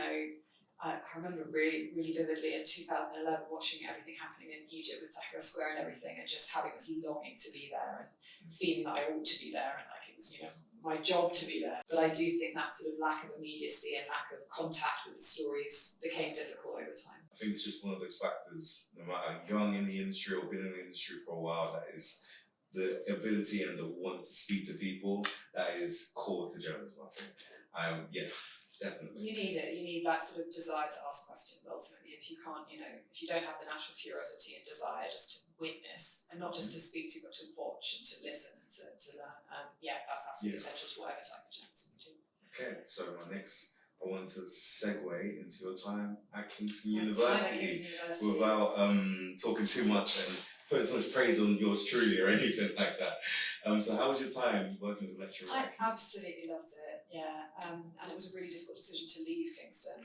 I remember really, really vividly in 2011 watching everything happening in Egypt with Tahrir Square and everything, and just having this longing to be there and feeling that I ought to be there, and it was, my job to be there. But I do think that sort of lack of immediacy and lack of contact with the stories became difficult over time. I think it's just one of those factors, no matter young in the industry or been in the industry for a while, that is the ability and the want to speak to people that is core to journalism, I think. Yeah, definitely. You need it. You need that sort of desire to ask questions ultimately. If you can't, if you don't have the natural curiosity and desire just to witness and not just to speak to, but to watch and to listen and to learn, that's absolutely essential to whatever type of journalism you do. Okay, so I want to segue into your time at Kingston Time at University Kingston University. without talking too much and putting so much praise on yours truly or anything like that. So how was your time working as a lecturer? I absolutely loved it, yeah. And it was a really difficult decision to leave Kingston.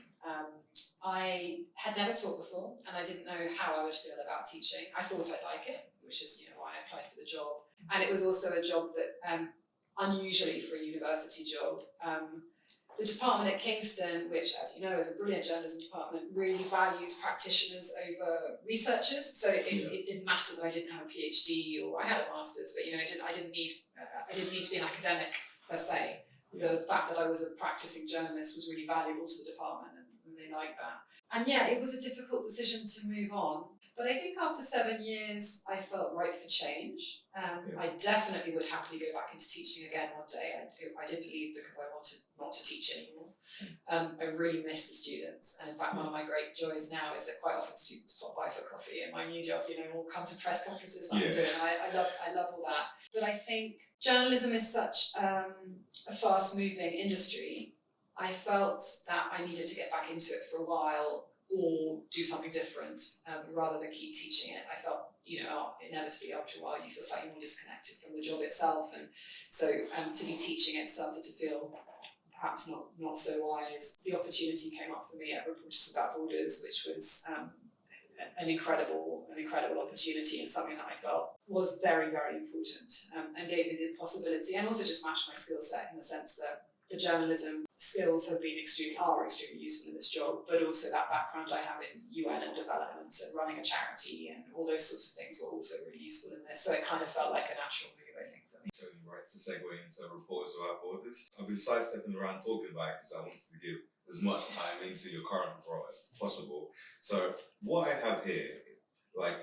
I had never taught before and I didn't know how I would feel about teaching. I thought I'd like it, which is why I applied for the job. And it was also a job that, unusually for a university job, the department at Kingston, which, as you know, is a brilliant journalism department, really values practitioners over researchers. So it didn't matter that I didn't have a PhD or I had a master's, but I didn't need to be an academic per se. The fact that I was a practicing journalist was really valuable to the department, and they liked that. And it was a difficult decision to move on. But I think after 7 years, I felt ripe for change. I definitely would happily go back into teaching again one day. I didn't leave because I wanted not to teach anymore. I really miss the students. And in fact, one of my great joys now is that quite often students pop by for coffee in my new job, or come to press conferences that I'm doing. I love all that. But I think journalism is such a fast-moving industry. I felt that I needed to get back into it for a while or do something different rather than keep teaching it. I felt, inevitably after a while you feel slightly more disconnected from the job itself, and so to be teaching it started to feel perhaps not so wise. The opportunity came up for me at Reporters Without Borders, which was an incredible opportunity and something that I felt was very, very important and gave me the possibility and also just matched my skill set in the sense that the journalism skills are extremely useful in this job, but also that background I have in UN and development and running a charity and all those sorts of things were also really useful in this. So it kind of felt like a natural move, I think, for me. So you're right to segue into Reporters Without Borders. I've been sidestepping around talking about it because I wanted to give as much time into your current role as possible. So what I have here,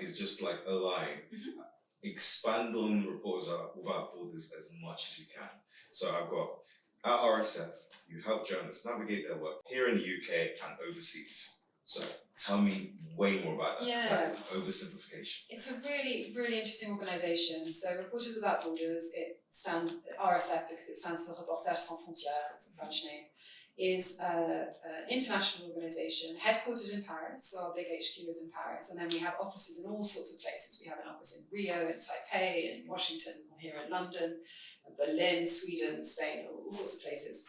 is just a line. Mm-hmm. Expand on Reporters Without Borders as much as you can. So I've got, at RSF, you help journalists navigate their work here in the UK and overseas. So tell me way more about that. Yeah. That is oversimplification. It's a really, really interesting organisation. So Reporters Without Borders, it stands RSF because it stands for Reporters Sans Frontières, it's a French name, is an international organisation headquartered in Paris. So our big HQ is in Paris, and then we have offices in all sorts of places. We have an office in Rio, in Taipei, in Washington, here in London, Berlin, Sweden, Spain, all sorts of places.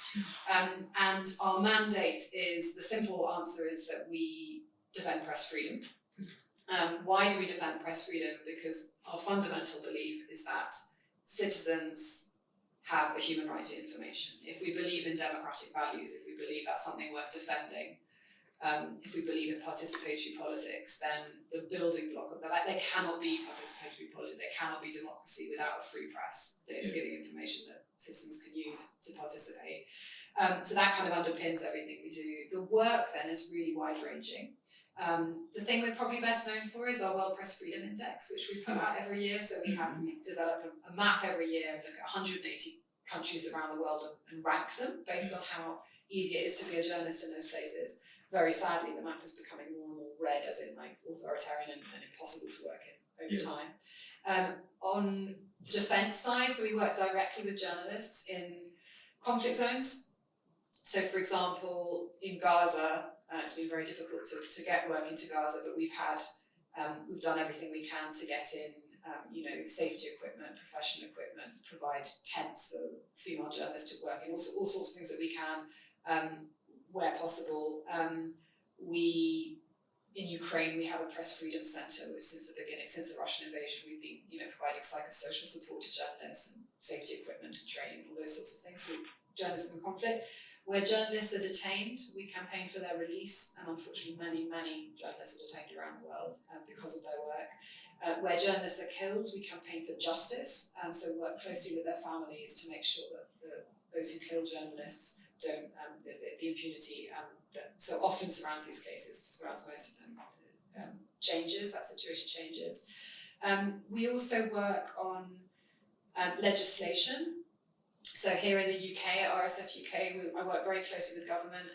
And our mandate is, the simple answer is that we defend press freedom. Why do we defend press freedom? Because our fundamental belief is that citizens have a human right to information. If we believe in democratic values, if we believe that's something worth defending, if we believe in participatory politics, then the building block of that, there cannot be participatory politics, there cannot be democracy without a free press that is giving information that citizens can use to participate. So that kind of underpins everything we do. The work then is really wide-ranging. The thing we're probably best known for is our World Press Freedom Index, which we put out every year. So we develop a map every year and look at 180 countries around the world and rank them based on how easy it is to be a journalist in those places. Very sadly, the map is becoming more and more red, as in authoritarian and impossible to work in over time. On the defence side, so we work directly with journalists in conflict zones. So, for example, in Gaza, it's been very difficult to get work into Gaza, but we've done everything we can to get in, safety equipment, professional equipment, provide tents for female journalists to work in, all sorts of things that we can. Where possible. In Ukraine, we have a press freedom centre, which since the beginning, since the Russian invasion, we've been providing psychosocial support to journalists and safety equipment and training, all those sorts of things. So journalism in conflict. Where journalists are detained, we campaign for their release, and unfortunately many journalists are detained around the world because of their work. Where journalists are killed, we campaign for justice, so work closely with their families to make sure that those who kill journalists don't, the impunity that so often surrounds these cases, surrounds most of them, changes, that situation changes. We also work on legislation. So here in the UK, at RSF UK, I work very closely with government.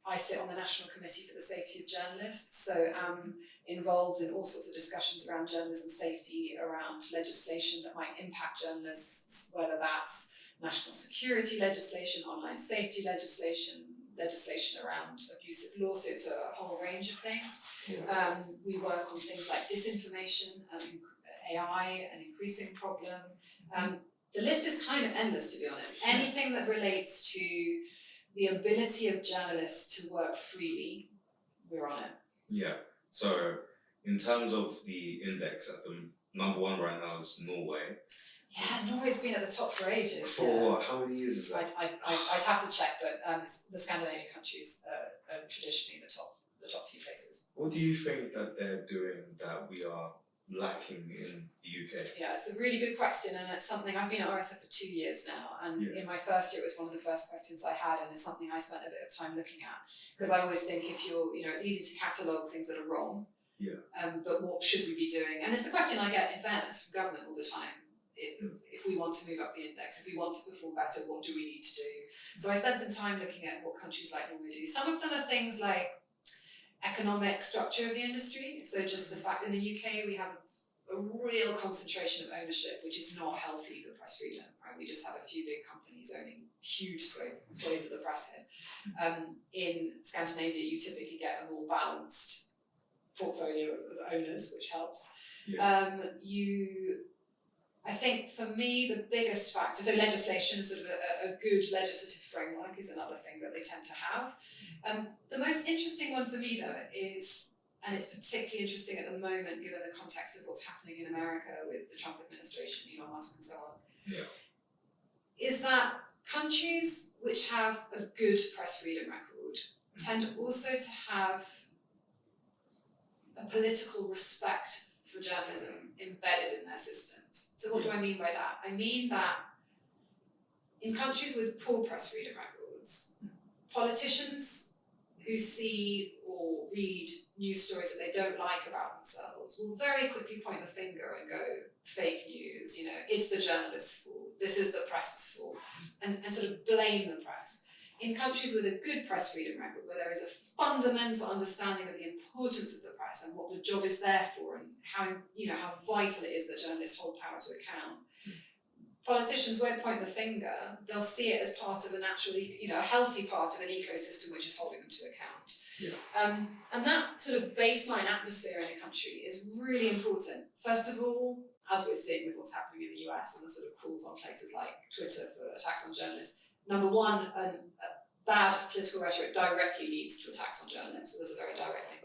I sit on the National Committee for the Safety of Journalists, so I'm involved in all sorts of discussions around journalism safety, around legislation that might impact journalists, whether that's national security legislation, online safety legislation, legislation around abusive lawsuits, a whole range of things. Yeah. We work on things like disinformation, AI, an increasing problem. The list is kind of endless, to be honest. Anything that relates to the ability of journalists to work freely, we're on it. Yeah. So in terms of the index, at the number one right now is Norway. Yeah, Norway's been at the top for ages. For what? How many years is that? I'd have to check, but the Scandinavian countries are traditionally the top few places. What do you think that they're doing that we are lacking in the UK? Yeah, it's a really good question, and it's something I've been at RSF for 2 years now, and in my first year it was one of the first questions I had, and it's something I spent a bit of time looking at, because I always think if it's easy to catalogue things that are wrong, but what should we be doing? And it's the question I get, in fairness, from government all the time. If we want to move up the index, if we want to perform better, what do we need to do? So I spent some time looking at what countries like Norway do. Some of them are things like economic structure of the industry. So just the fact in the UK we have a real concentration of ownership, which is not healthy for press freedom. Right? We just have a few big companies owning huge swathes of the press here. In Scandinavia, you typically get a more balanced portfolio of owners, which helps. I think for me, the biggest factor, so legislation, sort of a good legislative framework is another thing that they tend to have. The most interesting one for me though is, and it's particularly interesting at the moment given the context of what's happening in America with the Trump administration, Elon Musk and so on, is that countries which have a good press freedom record tend also to have a political respect for journalism embedded in their systems. So what do I mean by that? I mean that in countries with poor press freedom records, politicians who see or read news stories that they don't like about themselves will very quickly point the finger and go, fake news, it's the journalist's fault, this is the press's fault, and sort of blame the press. In countries with a good press freedom record, where there is a fundamental understanding of the importance of the press and what the job is there for, and how vital it is that journalists hold power to account, politicians won't point the finger. They'll see it as part of a natural, a healthy part of an ecosystem which is holding them to account. And that sort of baseline atmosphere in a country is really important. First of all, as we're seeing with what's happening in the US and the sort of calls on places like Twitter for attacks on journalists. Number one, bad political rhetoric directly leads to attacks on journalists, so there's a very direct link.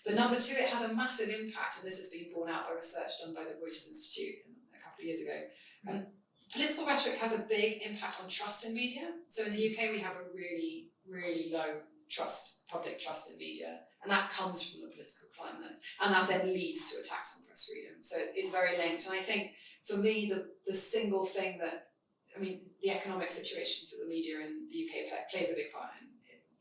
But number two, it has a massive impact, and this has been borne out by research done by the Reuters Institute a couple of years ago. Political rhetoric has a big impact on trust in media. So in the UK, we have a really, really low public trust in media, and that comes from the political climate, and that then leads to attacks on press freedom. So it's very linked, and I think for me, the single thing that, the economic situation for the media in the UK plays a big part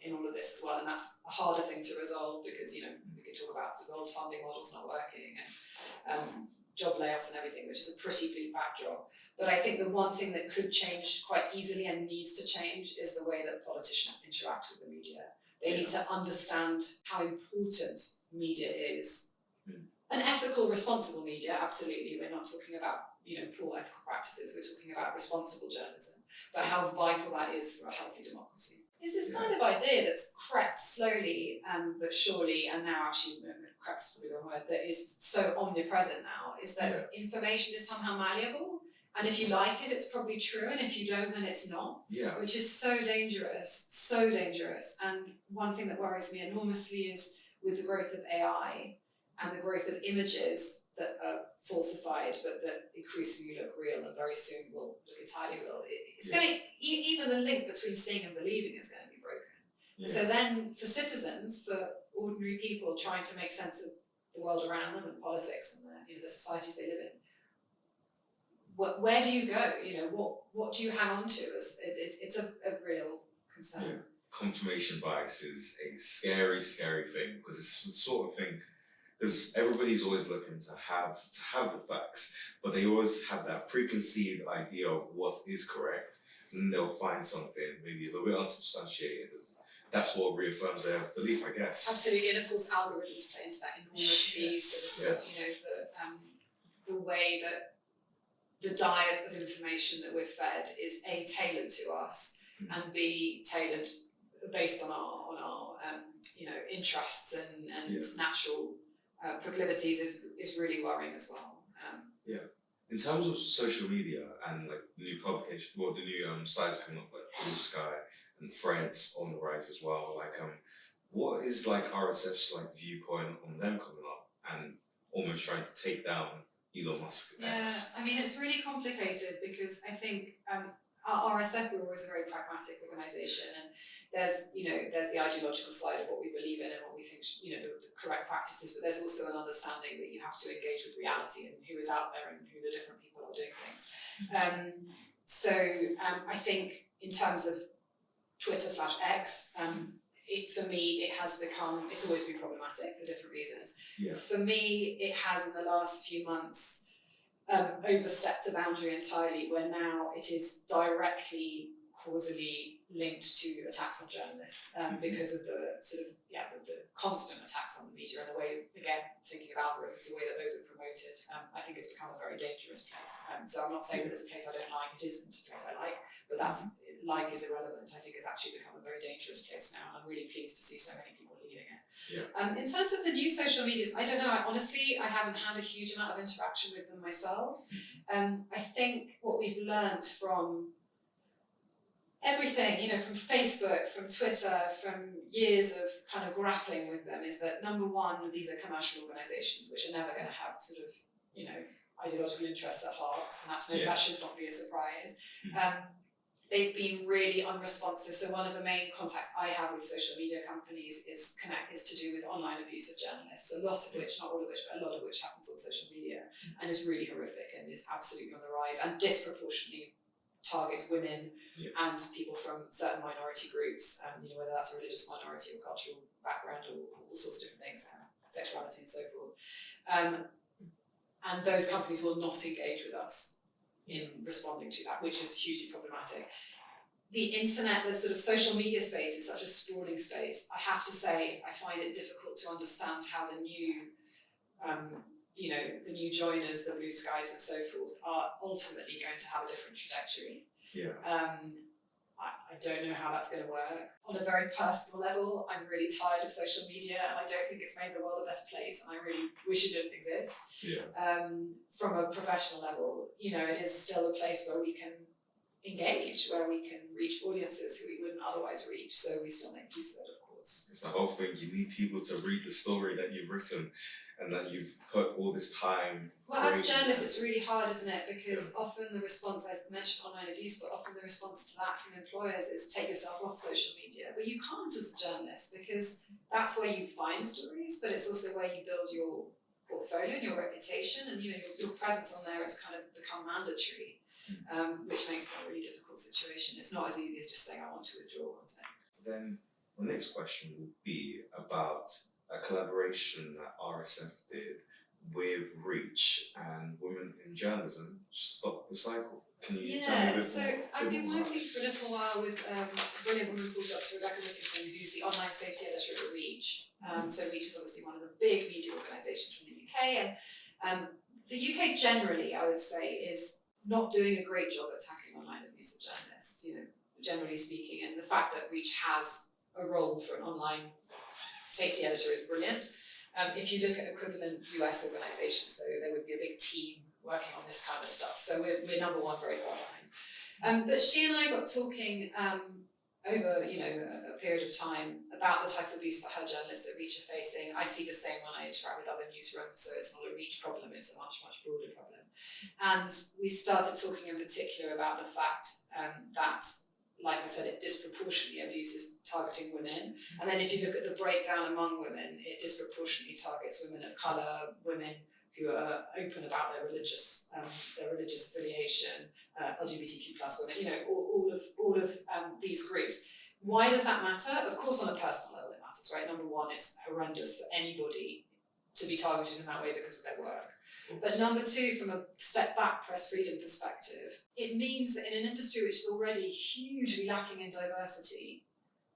in all of this as well, and that's a harder thing to resolve because, we could talk about the old funding models not working and job layoffs and everything, which is a pretty bleak backdrop. But I think the one thing that could change quite easily and needs to change is the way that politicians interact with the media. They need to understand how important media is. An ethical, responsible media, absolutely. We're not talking about poor ethical practices. We're talking about responsible journalism, but how vital that is for a healthy democracy. It's this kind of idea that's crept slowly but surely, and now actually crept is probably the wrong word, that is so omnipresent now, is that information is somehow malleable, and if you like it, it's probably true, and if you don't, then it's not, which is so dangerous. And one thing that worries me enormously is with the growth of AI and the growth of images that are falsified, but that increasingly look real and very soon will look entirely real. It's going to, even the link between seeing and believing is going to be broken. So then for citizens, for ordinary people trying to make sense of the world around them and politics and the societies they live in, where do you go? What do you hang on to? It's a real concern. Yeah. Confirmation bias is a scary, scary thing, because it's the sort of thing, because everybody's always looking to have the facts, but they always have that preconceived idea of what is correct, and they'll find something maybe a little bit unsubstantiated. That's what reaffirms their belief, I guess. Absolutely, and of course algorithms play into that enormously. So the sort of the way that the diet of information that we're fed is A, tailored to us, and B, tailored based on our interests and natural proclivities is really worrying as well. In terms of social media and like new publication, the new sites coming up like Blue Sky and Threads on the rise as well. Like, what is like RSF's like viewpoint on them coming up and almost trying to take down Elon Musk? I mean, it's really complicated because I think our RSF, we're always a very pragmatic organisation, and there's the ideological side of what we believe in and what we think the correct practices, but there's also an understanding that you have to engage with reality and who is out there and who the different people are doing things. I think in terms of Twitter/X, for me, it's always been problematic for different reasons. Yeah. For me, it has in the last few months overstepped a boundary entirely, where now it is directly causally linked to attacks on journalists because of the sort of the constant attacks on the media and the way, again, thinking of algorithms, the way that those are promoted. I think it's become a very dangerous place. So I'm not saying that it's a place I don't like, it isn't a place I like, but like is irrelevant. I think it's actually become a very dangerous place now, and I'm really pleased to see so many people leaving it. Yeah. In terms of the new social medias, I don't know. Honestly, I haven't had a huge amount of interaction with them myself. I think what we've learned from everything, from Facebook, from Twitter, from years of kind of grappling with them, is that number one, these are commercial organisations which are never going to have sort of, ideological interests at heart, and that should not be a surprise. They've been really unresponsive. So one of the main contacts I have with social media companies is to do with online abuse of journalists. A lot of which, not all of which, but a lot of which happens on social media and is really horrific and is absolutely on the rise and disproportionately targets women and people from certain minority groups, whether that's a religious minority or cultural background or all sorts of different things, sexuality and so forth. And those companies will not engage with us in responding to that, which is hugely problematic. The internet, the sort of social media space is such a sprawling space. I have to say, I find it difficult to understand how the new, the new joiners, the Blue Skies and so forth, are ultimately going to have a different trajectory. I don't know how that's going to work. On a very personal level, I'm really tired of social media, and I don't think it's made the world a better place, and I really wish it didn't exist. From a professional level, it is still a place where we can engage, where we can reach audiences who we wouldn't otherwise reach, so we still make use of it, of course. It's the whole thing. You need people to read the story that you've written and that you've put all this time. Well, as journalists, it's really hard, isn't it? Because often the response, I mentioned online abuse, but often the response to that from employers is take yourself off social media. But you can't as a journalist, because that's where you find stories, but it's also where you build your portfolio and your reputation, and your presence on there has kind of become mandatory, which makes it a really difficult situation. It's not as easy as just saying I want to withdraw one thing. So then the next question would be about a collaboration that RSF did with Reach and Women in Journalism, Stop the Cycle. Can you tell me a bit So I've been more? working for a little while with a brilliant woman called Dr. Rebecca Whittington, who's the online safety editor at Reach. So Reach is obviously one of the big media organisations in the UK, and the UK generally, I would say, is not doing a great job at tackling online abuse of journalists, generally speaking, and the fact that Reach has a role for an online safety editor is brilliant. If you look at equivalent US organisations, though, there would be a big team working on this kind of stuff. So we're number one, very far behind. But she and I got talking over a period of time about the type of abuse that her journalists at Reach are facing. I see the same when I interact with other newsrooms, so it's not a Reach problem, it's a much, much broader problem. And we started talking in particular about the fact that, like I said, it disproportionately abuses targeting women. And then if you look at the breakdown among women, it disproportionately targets women of colour, women who are open about their religious affiliation, LGBTQ plus women, you know, all of these groups. Why does that matter? Of course, on a personal level, it matters, right? Number one, it's horrendous for anybody to be targeted in that way because of their work. But number two, from a step back press freedom perspective, it means that in an industry which is already hugely lacking in diversity,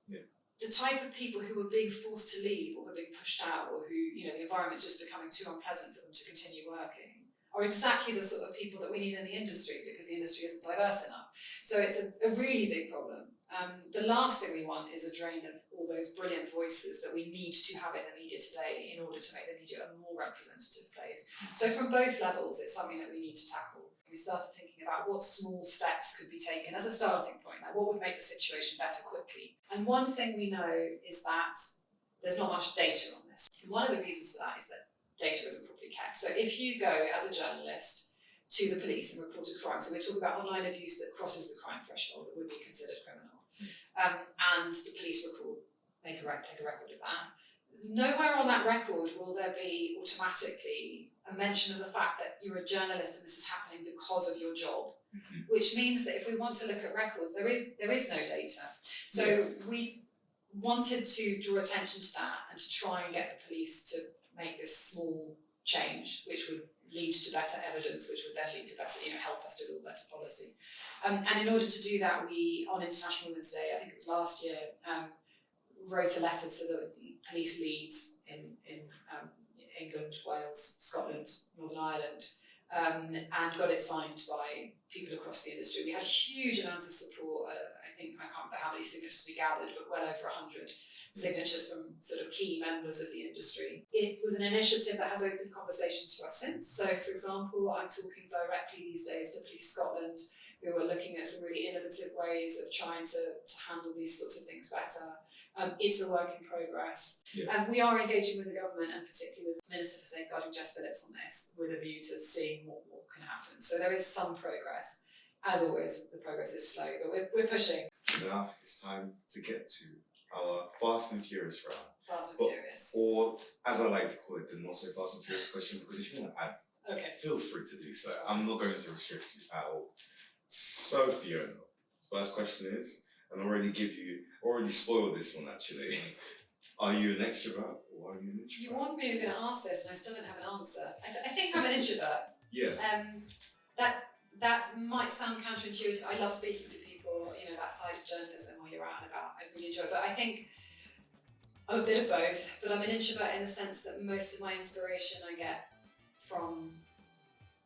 the type of people who are being forced to leave or who are being pushed out or who, you know, the environment's just becoming too unpleasant for them to continue working are exactly the sort of people that we need in the industry because the industry isn't diverse enough. So it's a really big problem. The last thing we want is a drain of all those brilliant voices that we need to have in the media today in order to make the media a more representative place. So from both levels, it's something that we need to tackle. We started thinking about what small steps could be taken as a starting point, like what would make the situation better quickly. And one thing we know is that there's not much data on this. One of the reasons for that is that data isn't properly kept. So if you go as a journalist to the police and report a crime, so we're talking about online abuse that crosses the crime threshold that would be considered criminal, and the police take a record of that. Nowhere on that record will there be automatically a mention of the fact that you're a journalist and this is happening because of your job, which means that if we want to look at records, there is no data. So we wanted to draw attention to that and to try and get the police to make this small change, which would lead to better evidence, which would then lead to better, you know, help us to build better policy. And in order to do that, we, on International Women's Day, I think it was last year, wrote a letter to the police leads in England, Wales, Scotland, Northern Ireland, and got it signed by people across the industry. We had a huge amount of support. I can't remember how many signatures we gathered, but well over 100 signatures from sort of key members of the industry. It was an initiative that has opened conversations for us since. So, for example, I'm talking directly these days to Police Scotland, who are looking at some really innovative ways of trying to handle these sorts of things better. It's a work in progress. And we are engaging with the government and particularly with the Minister for Safeguarding, Jess Phillips, on this with a view to seeing what can happen. So there is some progress. As always, the progress is slow, but we're pushing. Now it's time to get to our Fast and Furious round. Fast and Furious. Or, as I like to call it, the not so Fast and Furious question, because if you want to add, feel free to do so. I'm not going to restrict you at all. So, Fiona, first question is, and already spoiled this one actually. Are you an extrovert or are you an introvert? You warned me you were going to ask this and I still don't have an answer. I think I'm an introvert. Yeah. That might sound counterintuitive. I love speaking to people, you know, that side of journalism while you're out and about. I really enjoy it. But I think I'm a bit of both. But I'm an introvert in the sense that most of my inspiration I get from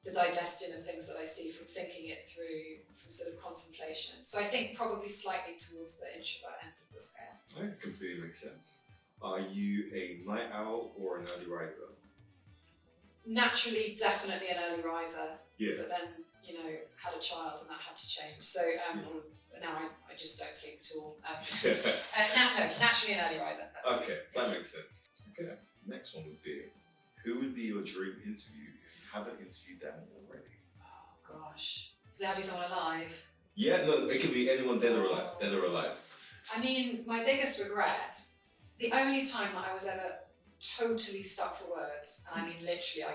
the digestion of things that I see, from thinking it through, from sort of contemplation. So I think probably slightly towards the introvert end of the scale. That completely makes sense. Are you a night owl or an early riser? Naturally, definitely an early riser. Yeah. But then, you know, had a child and that had to change. So now I just don't sleep at all. Naturally an early riser. That makes sense. Okay, next one would be, who would be your dream interview if you haven't interviewed them already? Oh gosh. Does it have to be someone alive? Yeah, no, it could be anyone dead or alive. I mean, my biggest regret, the only time that I was ever totally stuck for words, and I mean literally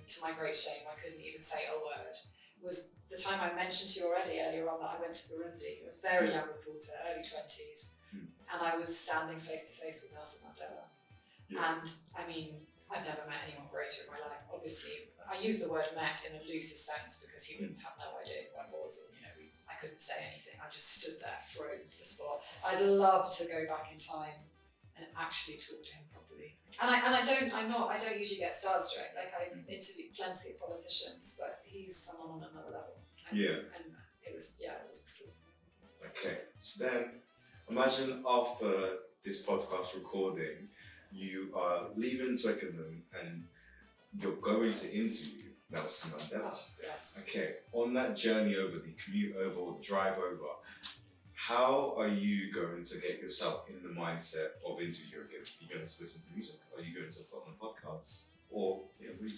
to my great shame, I couldn't even say a word, was the time I mentioned to you already earlier on that I went to Burundi. I was a very young reporter, early 20s, and I was standing face to face with Nelson Mandela. Yeah. And I mean, I've never met anyone greater in my life. Obviously, I use the word met in a loosest sense because he wouldn't have no idea who I was, or I couldn't say anything. I just stood there, frozen to the spot. I'd love to go back in time and actually talk to him properly. And I don't usually get starstruck. Like, I interviewed plenty of politicians, but he's someone on another level. And it was extraordinary. Okay, so then imagine after this podcast recording, you are leaving Twickenham and you're going to interview Nelson Mandela. Oh, yes. Okay, on that journey over, the commute over, or the drive over, how are you going to get yourself in the mindset of interviewing? Are you going to listen to music? Are you going to put on a podcast? Or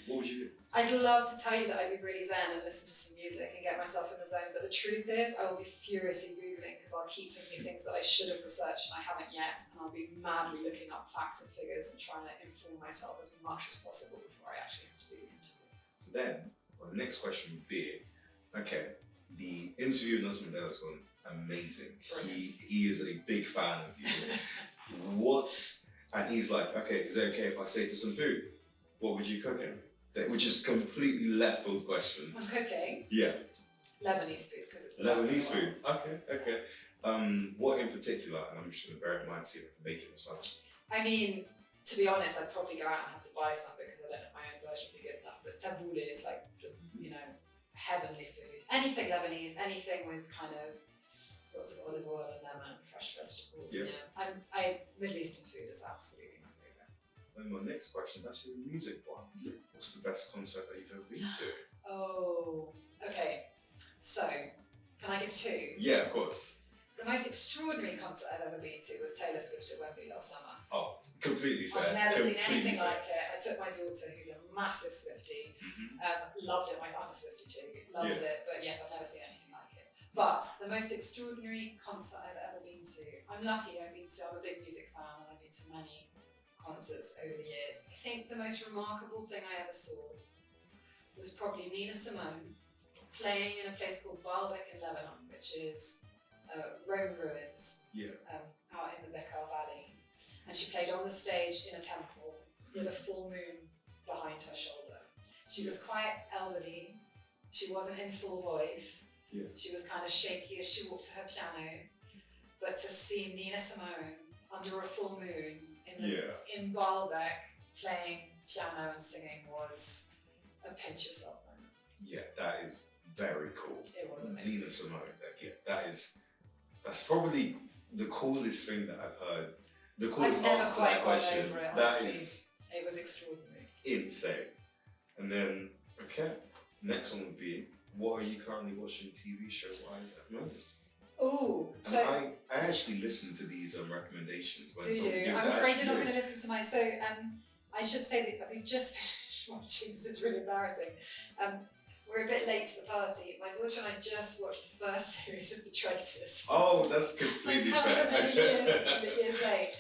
what would you do? I'd love to tell you that I'd be really zen and listen to some music and get myself in the zone, but the truth is I will be furiously Googling because I'll keep thinking of things that I should have researched and I haven't yet, and I'll be madly looking up facts and figures and trying to inform myself as much as possible before I actually have to do the interview. So then, well, the next question would be, okay, the interview with Nelson Mandela has gone amazing. He is a big fan of you. And he's like, okay, is it okay if I say for some food? What would you cook him? Which is completely left field question. I'm cooking Yeah. Lebanese food because it's the Lebanese best food. in the world. Okay. What in particular? And I'm just gonna bear in mind, see if I can make it myself. I mean, to be honest, I'd probably go out and have to buy some because I don't know if my own version would be good enough. But tabbouleh is like, heavenly food. Anything Lebanese, anything with kind of lots of olive oil and lemon, fresh vegetables. Yeah. Middle Eastern food is absolutely my favourite. And my next question is actually a music one. What's the best concert that you've ever been to? Oh, okay. So, can I give two? Yeah, of course. The most extraordinary concert I've ever been to was Taylor Swift at Wembley last summer. Oh, completely fair. I've never seen anything fair. like it. I took my daughter, who's a massive Swiftie, loved it. My partner's Swiftie too, loves it. But yes, I've never seen anything like it. But the most extraordinary concert I've ever been to, I'm lucky. I'm a big music fan, and I've been to many concerts over the years. I think the most remarkable thing I ever saw was probably Nina Simone playing in a place called Baalbek in Lebanon, which is Roman ruins out in the Bekaa Valley. And she played on the stage in a temple with a full moon behind her shoulder. She was quite elderly. She wasn't in full voice. Yeah. She was kind of shaky as she walked to her piano. But to see Nina Simone under a full moon in Baalbek playing piano and singing was a pinch yourself moment. Yeah, that is very cool. It was amazing. Nina Simone, that's probably the coolest thing that I've heard. The coolest I've never answer to quite that gone question. over it, That honestly. is It was extraordinary. insane. And then, next one would be, what are you currently watching TV show wise at the moment? Oh, And so I actually listen to these recommendations. When do someone you? gives I'm it afraid actually you're not good. going to listen to mine. So I should say that we've just finished watching. This is really embarrassing. We're a bit late to the party. My daughter and I just watched the first series of The Traitors. Oh, that's completely Like fair. how many years late.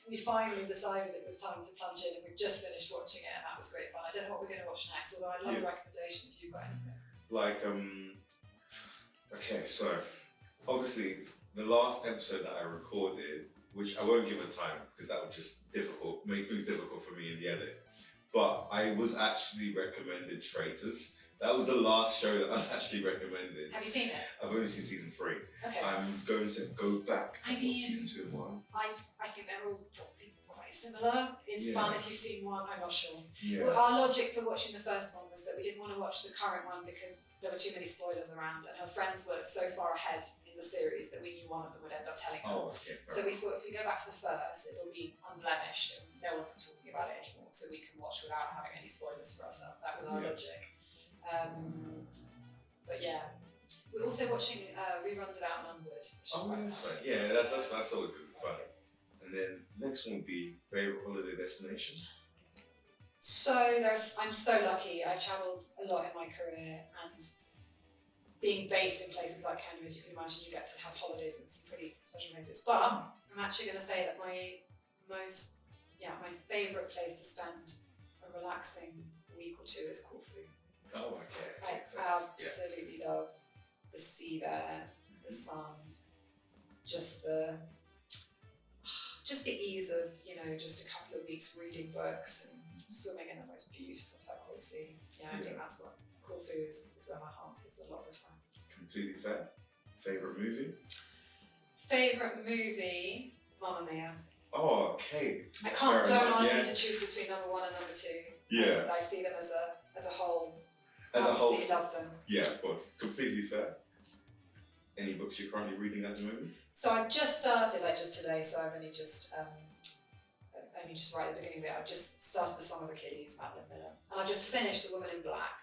We finally decided it was time to plunge in, and we've just finished watching it, and that was great fun. I don't know what we're going to watch next, although I'd love a recommendation if you've got anything. So obviously the last episode that I recorded, which I won't give a time because that would just make things difficult for me in the edit. But I was actually recommended Traitors. That was the last show that I was actually recommended. Have you seen it? I've only seen season 3. Okay. I'm going to go back and I mean, watch season 2 and 1. I think they're all probably quite similar. It's fun if you've seen one, I'm not sure. Yeah. Well, our logic for watching the first one was that we didn't want to watch the current one because there were too many spoilers around, and her friends were so far ahead in the series that we knew one of them would end up telling her. Oh, okay. So we thought if we go back to the first, it'll be unblemished and no one's talking about it anymore, so we can watch without having any spoilers for ourselves. That was our logic. But yeah, we're also watching reruns of Outnumbered. That's fun. Yeah, that's always good fun. And then next one would be favorite holiday destination. So I'm so lucky. I've travelled a lot in my career, and being based in places like Kenya, as you can imagine, you get to have holidays in some pretty special places. But I'm actually going to say that my favourite place to spend a relaxing week or two is Corfu. Oh, okay. I absolutely love the sea there, the sun, just the ease of, just a couple of weeks reading books and swimming in the most beautiful turquoise sea. I think that's what Corfu is where my heart is a lot of the time. Completely fair. Favorite movie? Favorite movie? Mamma Mia. Oh, okay. Don't ask me to choose between number 1 and number 2. Yeah. I see them as a whole. As a whole. Absolutely love them. Yeah, of course. Completely fair. Any books you're currently reading at the moment? So I just started today, so I've only just right at the beginning of it. I've just started The Song of Achilles, Madeline Miller, and I just finished The Woman in Black.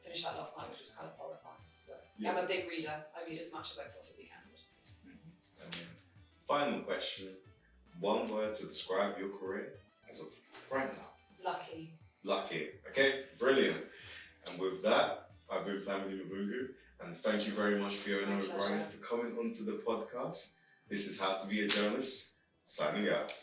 Finished that last night, which was kind of horrifying. But I'm a big reader. I read as much as I possibly can. And then, final question: one word to describe your career as of right now. Lucky. Lucky. Okay, brilliant. And with that, I've been Plamedi Mbungu, and thank you very much, Fiona O Brien, for coming onto the podcast. This is How to Be a Journalist, signing out.